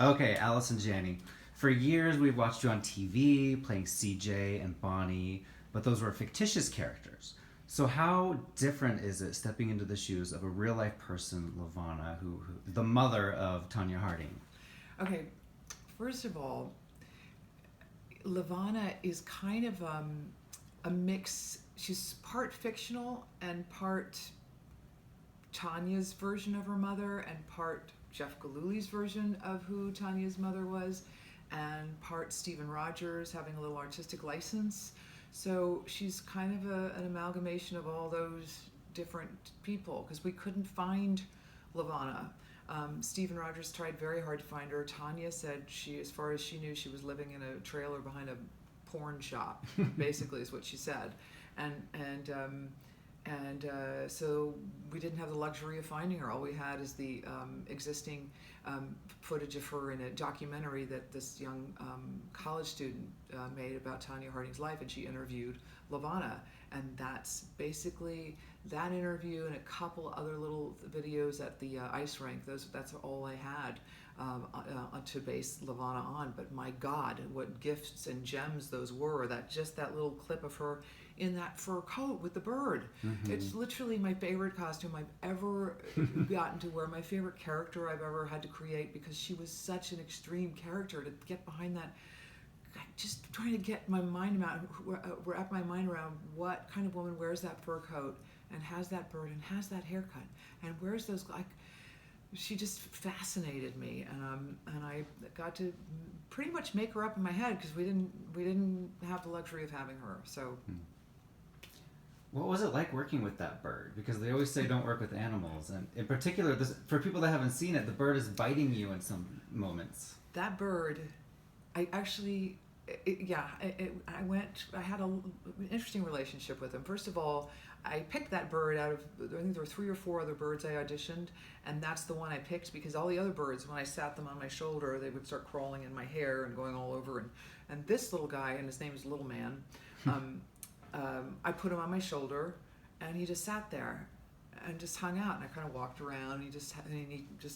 Okay, Allison Janney. For years, we've watched you on TV playing CJ and Bonnie, but those were fictitious characters. So how different is it stepping into the shoes of a real life person, LaVona, the mother of Tonya Harding? Okay, first of all, LaVona is kind of a mix. She's part fictional and part Tanya's version of her mother and part Jeff Galuli's version of who Tanya's mother was and part Stephen Rogers having a little artistic license. So she's kind of an amalgamation of all those different people because we couldn't find LaVona. Stephen Rogers tried very hard to find her. Tanya said she, as far as she knew, she was living in a trailer behind a porn shop. Basically, is what she said, and so we didn't have the luxury of finding her. All we had is the existing footage of her in a documentary that this young college student made about Tonya Harding's life, and she interviewed LaVona. And that's basically that interview and a couple other little videos at the ice rink. That's all I had to base LaVona on. But my God, what gifts and gems those were! That little clip of her in that fur coat with the bird. Mm-hmm. It's literally my favorite costume I've ever gotten to wear, my favorite character I've ever had to create, because she was such an extreme character. To get behind that, just trying to get my mind around, wrap my mind around what kind of woman wears that fur coat and has that bird and has that haircut and wears those, like, she just fascinated me, and I got to pretty much make her up in my head because we didn't have the luxury of having her. So What was it like working with that bird? Because they always say don't work with animals, and in particular, for people that haven't seen it, the bird is biting you in some moments. that bird, I actually, I had an interesting relationship with him. First of all, I picked that bird out of, I think there were 3 or 4 other birds I auditioned, and that's the one I picked because all the other birds, when I sat them on my shoulder, they would start crawling in my hair and going all over. And this little guy, and his name is Little Man, I put him on my shoulder, and he just sat there and just hung out. And I kind of walked around, and he just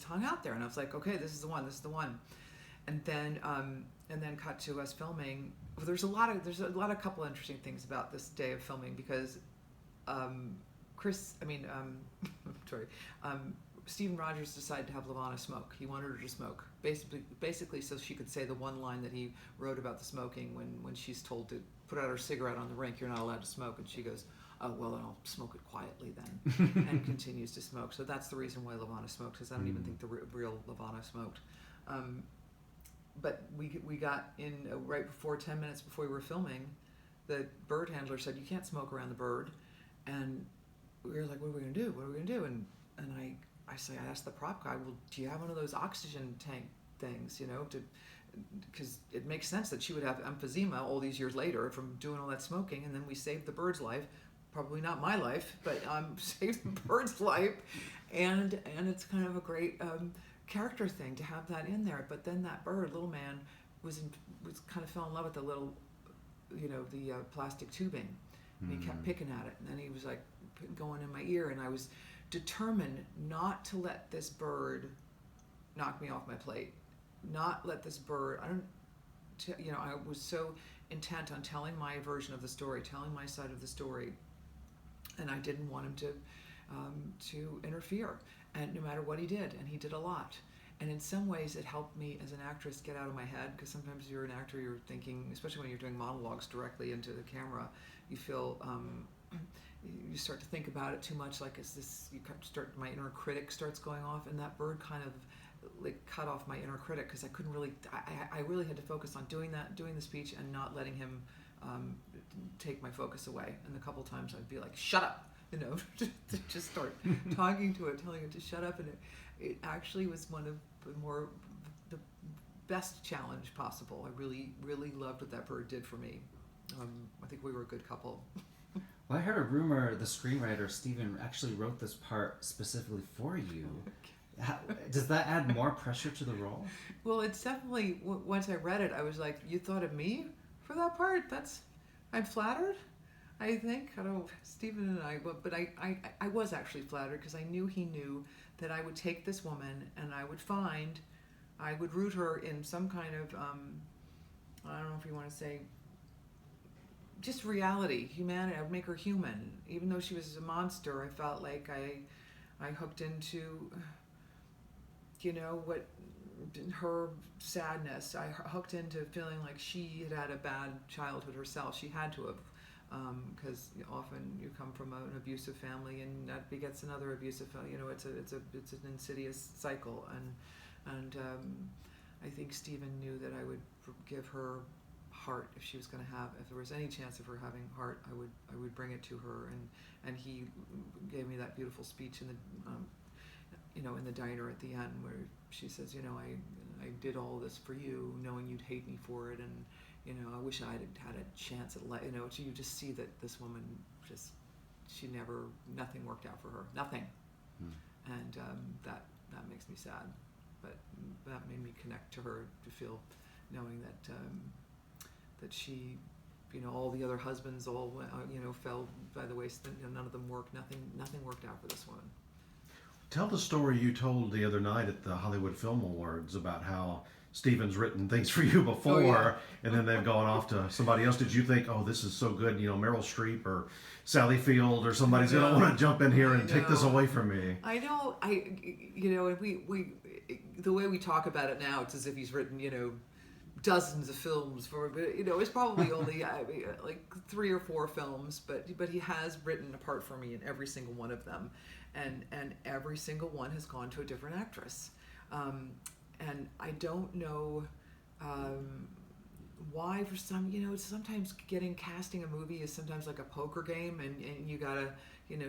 hung out there. And I was like, okay, this is the one. And then cut to us filming. Well, there's a lot of couple interesting things about this day of filming because Stephen Rogers decided to have LaVona smoke. He wanted her to smoke, basically so she could say the one line that he wrote about the smoking when she's told to put out her cigarette on the rink. You're not allowed to smoke, and she goes, "Oh well, then I'll smoke it quietly then," and continues to smoke. So that's the reason why LaVona smoked, because I don't even think the real LaVona smoked. But we got in right before 10 minutes before we were filming, the bird handler said you can't smoke around the bird. And we were like, what are we going to do? What are we going to do? And I asked the prop guy, well, do you have one of those oxygen tank things, because it makes sense that she would have emphysema all these years later from doing all that smoking. And then we saved the bird's life, probably not my life, but saved the bird's life. And it's kind of a great character thing to have that in there. But then that bird, Little Man, was kind of fell in love with the little, the plastic tubing. And he kept picking at it, and then he was like going in my ear, and I was determined not to let this bird knock me off my plate. Not let this bird. I was so intent on telling my version of the story, telling my side of the story, and I didn't want him to interfere. And no matter what he did, and he did a lot. And in some ways, it helped me as an actress get out of my head, because sometimes you're an actor, you're thinking, especially when you're doing monologues directly into the camera, you feel, you start to think about it too much, like my inner critic starts going off, and that bird kind of like cut off my inner critic, because I couldn't really, I really had to focus on doing the speech and not letting him take my focus away. And a couple times I'd be like, shut up, just start talking to it, telling it to shut up, and it actually was one of the best challenge possible. I really, really loved what that bird did for me. I think we were a good couple. Well, I heard a rumor the screenwriter Stephen actually wrote this part specifically for you. Does that add more pressure to the role? Well, it's definitely, once I read it, I was like, you thought of me for that part? I'm flattered, I think. I don't know, Stephen and I, but I was actually flattered, because I knew he knew that I would take this woman and I would find I would root her in some kind of, I don't know if you want to say, just reality, humanity. I would make her human. Even though she was a monster, I felt like I hooked into, what her sadness. I hooked into feeling like she had a bad childhood herself. She had to have, because often you come from an abusive family, and that begets another abusive family. It's an insidious cycle, and I think Stephen knew that I would give her heart if she was going to have. If there was any chance of her having heart, I would bring it to her, and he gave me that beautiful speech in the. In the diner at the end, where she says, I did all this for you, knowing you'd hate me for it, and I wish I'd had a chance at life. You just see that this woman nothing worked out for her, nothing, and that makes me sad, but that made me connect to her, to feel, knowing that she, all the other husbands all fell by the wayside. None of them worked. Nothing worked out for this woman. Tell the story you told the other night at the Hollywood Film Awards about how Steven's written things for you before, and then they've gone off to somebody else. Did you think, oh, this is so good, Meryl Streep or Sally Field or somebody's going to want to jump in here and take this away from me? I know. We the way we talk about it now, it's as if he's written, dozens of films for, but it's probably only like 3 or 4 films, but he has written a part for me in every single one of them, and every single one has gone to a different actress, and I don't know why. For some, sometimes casting a movie is sometimes like a poker game, and you gotta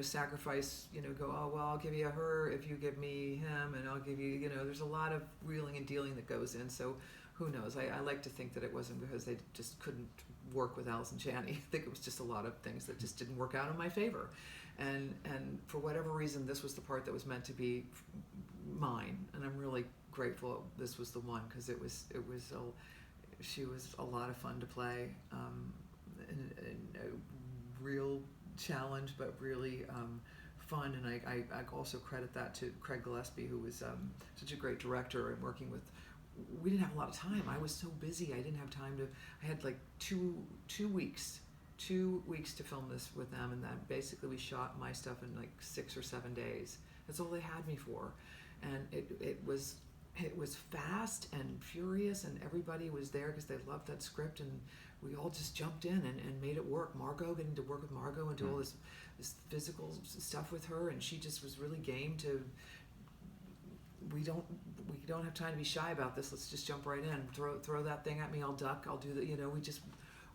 sacrifice, go, oh well, I'll give you her if you give me him, and I'll give you, there's a lot of wheeling and dealing that goes in. So who knows? I like to think that it wasn't because they just couldn't work with Allison Janney. I think it was just a lot of things that just didn't work out in my favor. And for whatever reason, this was the part that was meant to be mine. And I'm really grateful this was the one, because she was a lot of fun to play, and a real challenge, but really fun. And I also credit that to Craig Gillespie, who was such a great director, and working with. We didn't have a lot of time. I was so busy. I didn't have time to. I had like two weeks to film this with them, and then basically we shot my stuff in like 6 or 7 days. That's all they had me for, and it was fast and furious, and everybody was there because they loved that script, and we all just jumped in and made it work. Margot, getting to work with Margot and do all this physical stuff with her, and she just was really game to. We don't have time to be shy about this. Let's just jump right in. Throw that thing at me. I'll duck. I'll do that.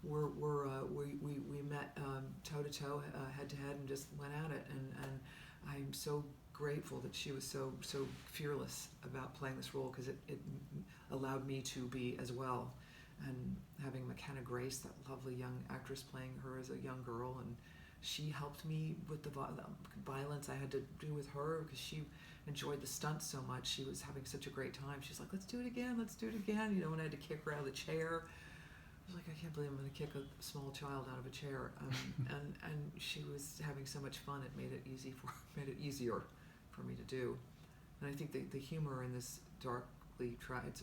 We met toe to toe, head to head, and just went at it. And I'm so grateful that she was so fearless about playing this role, because it allowed me to be as well. And having McKenna Grace, that lovely young actress, playing her as a young girl, and she helped me with the violence I had to do with her, because she enjoyed the stunts so much. She was having such a great time. She's like, let's do it again. When I had to kick her out of the chair, I was like, I can't believe I'm going to kick a small child out of a chair. And she was having so much fun. It made it easier for me to do. And I think the humor in this darkly,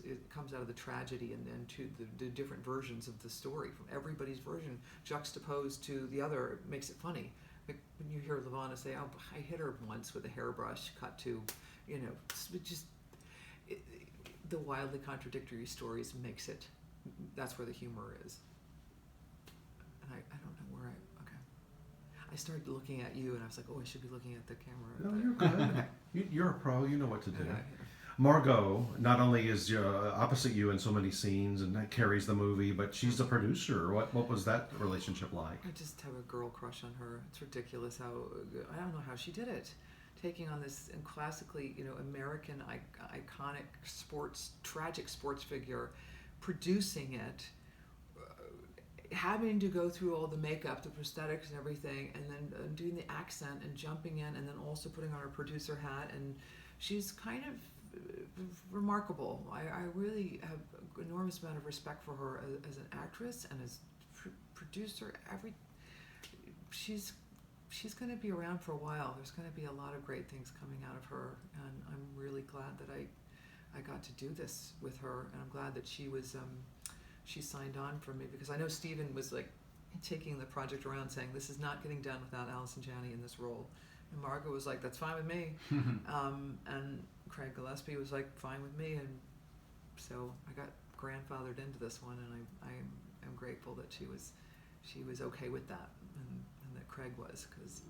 it comes out of the tragedy and to the different versions of the story. From everybody's version juxtaposed to the other, it makes it funny. Like when you hear LaVona say, oh, I hit her once with a hairbrush, cut to, the wildly contradictory stories makes it, that's where the humor is. And I don't know where I started looking at you, and I was like, oh, I should be looking at the camera. No, you're good. You're a pro. You know what to do. Okay. Margot not only is opposite you in so many scenes and that carries the movie, but she's a producer. What was that relationship like? I just have a girl crush on her. It's ridiculous how, I don't know how she did it. Taking on this classically, American iconic tragic sports figure, producing it, having to go through all the makeup, the prosthetics and everything, and then doing the accent and jumping in, and then also putting on her producer hat. And she's kind of remarkable. I really have an enormous amount of respect for her as an actress and as producer. She's going to be around for a while. There's going to be a lot of great things coming out of her, and I'm really glad that I got to do this with her, and I'm glad that she was she signed on for me, because I know Stephen was like taking the project around saying this is not getting done without Allison Janney in this role, and Margot was like, that's fine with me. And Craig Gillespie was like, fine with me, and so I got grandfathered into this one, and I am grateful that she was okay with that, and that Craig was, because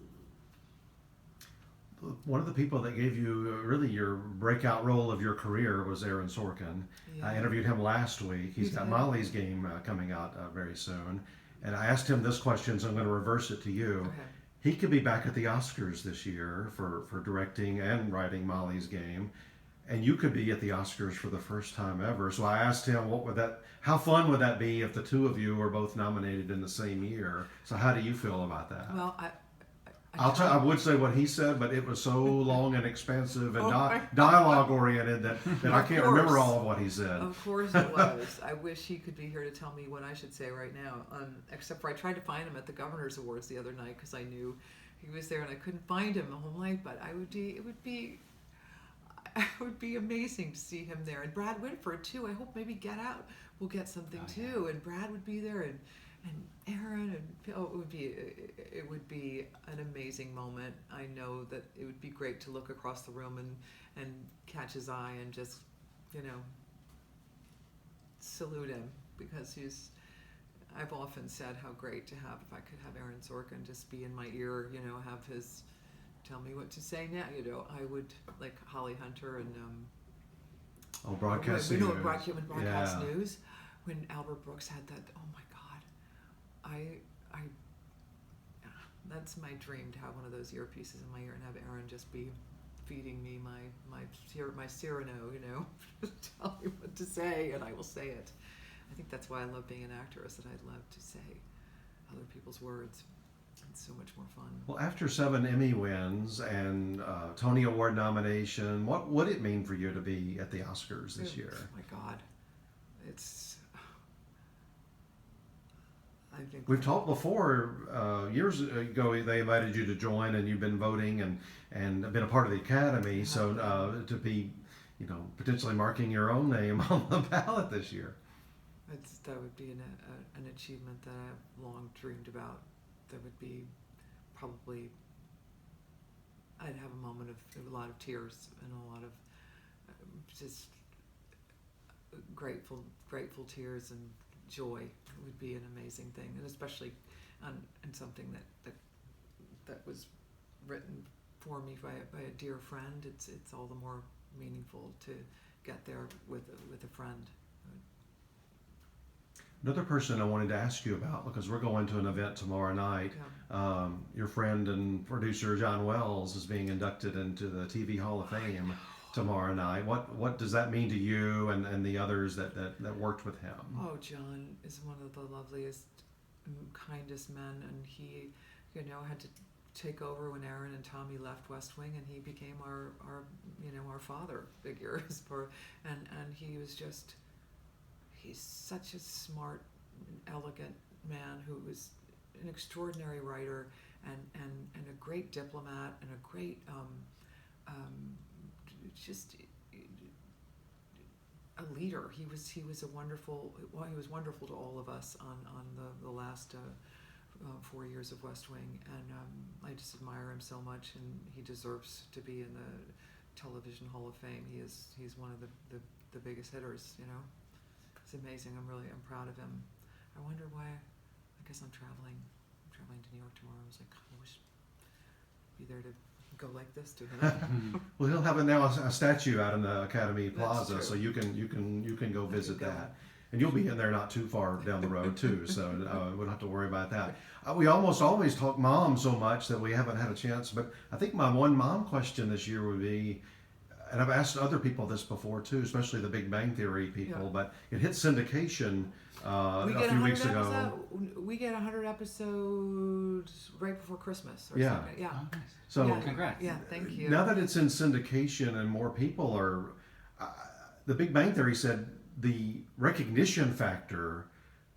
one of the people that gave you really your breakout role of your career was Aaron Sorkin. yeah. I interviewed him last week. He's got Molly's Game coming out very soon. And I asked him this question, so I'm going to reverse it to you. Okay. He could be back at the Oscars this year for directing and writing Molly's Game. And you could be at the Oscars for the first time ever. So I asked him, how fun would that be if the two of you were both nominated in the same year? So how do you feel about that? Well, I would say what he said, but it was so long and expansive and Oh, dialogue oriented that I can't remember all of what he said. Of course it was. I wish he could be here to tell me what I should say right now. Except for I tried to find him at the Governor's Awards the other night, because I knew he was there, and I couldn't find him the whole night. But it would be amazing to see him there, and Brad Whitford too. I hope maybe Get Out will get something too, and Brad would be there, and Aaron, and it would be an amazing moment. I know that it would be great to look across the room and catch his eye and just, salute him, because I've often said how great to have, if I could have Aaron Sorkin just be in my ear, have his tell me what to say now. I would, like Holly Hunter and Broadcast News. Yeah. News, when Albert Brooks had that. Oh my God, that's my dream, to have one of those earpieces in my ear and have Aaron just be feeding me my Cyrano, tell me what to say, and I will say it. I think that's why I love being an actor, is that I love to say other people's words. It's so much more fun. Well, after 7 Emmy wins and Tony Award nomination, what would it mean for you to be at the Oscars this year? Oh my God, I think We've talked before, years ago, they invited you to join, and you've been voting and been a part of the Academy. So to be, potentially marking your own name on the ballot this year. that would be an achievement that I've long dreamed about. That would be probably, I'd have a moment of a lot of tears and a lot of just grateful tears and joy. It would be an amazing thing, and especially in something that was written for me by a dear friend. It's all the more meaningful to get there with a friend. Another person I wanted to ask you about, because we're going to an event tomorrow night. Yeah. Your friend and producer John Wells is being inducted into the TV Hall of Fame tomorrow night. What does that mean to you and the others that worked with him? Oh, John is one of the loveliest, kindest men, and he, had to take over when Aaron and Tommy left West Wing, and he became our father figure. And he was just, he's such a smart, elegant man who was an extraordinary writer and a great diplomat and a great just a leader. He was wonderful to all of us on the last 4 years of West Wing, and I just admire him so much, and he deserves to be in the Television Hall of Fame. He's one of the biggest hitters. It's amazing. I'm proud of him. I wonder why. I guess I'm traveling to New York tomorrow. I was like, I wish I'd be there to go like this to him. Well, he'll have a statue out in the Academy Plaza, true. so you can go visit that, and you'll be in there not too far down the road too. So we don't have to worry about that. We almost always talk mom so much that we haven't had a chance. But I think my one mom question this year would be, and I've asked other people this before too, especially the Big Bang Theory people, but it hit syndication a few weeks ago. We get 100 episodes right before Christmas. Or Yeah. something. Yeah. Oh, nice. So yeah. Congrats. Yeah, thank you. Now that it's in syndication and more people are, the Big Bang Theory said the recognition factor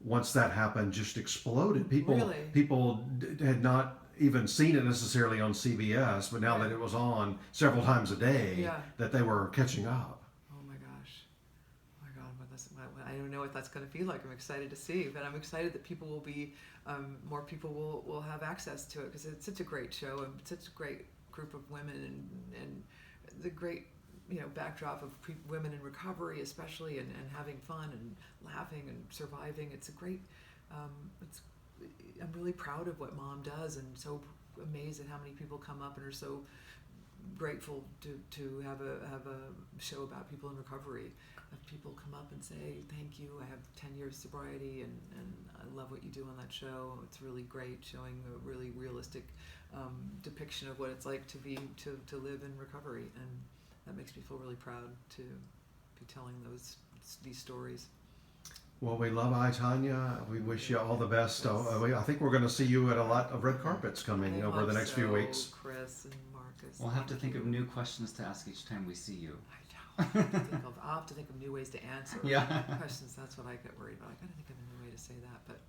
once that happened just exploded. People had not even seen it necessarily on CBS, but now that it was on several times a day, that they were catching up. Oh my gosh. I don't know what that's going to feel like. I'm excited to see, but I'm excited that people will be, more people will have access to it, because it's such a great show and such a great group of women, and the great, backdrop of women in recovery, especially, and having fun and laughing and surviving. It's a great, I'm really proud of what Mom does, and so amazed at how many people come up and are so grateful to have a show about people in recovery. Have people come up and say, thank you, I have 10 years sobriety, and I love what you do on that show. It's really great, showing a really realistic depiction of what it's like to live in recovery, and that makes me feel really proud to be telling these stories. Well, we love Tonya. We wish you all the best. I think we're going to see you at a lot of red carpets coming over the next few weeks. Chris and Marcus. We'll have to think of new questions to ask each time we see you. I know. I'll have to think of new ways to answer questions. That's what I get worried about. I got to think of a new way to say that, but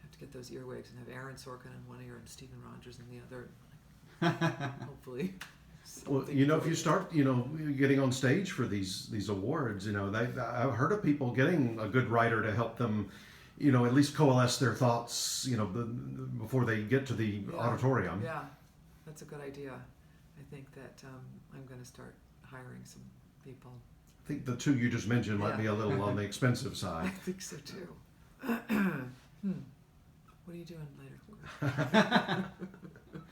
I have to get those earwigs and have Aaron Sorkin in one ear and Stephen Rogers in the other. Hopefully. Well, if you start, getting on stage for these awards, I've heard of people getting a good writer to help them, at least coalesce their thoughts, before they get to the auditorium. Yeah, that's a good idea. I think that I'm going to start hiring some people. I think the two you just mentioned might be a little on the expensive side. I think so too. What are you doing later?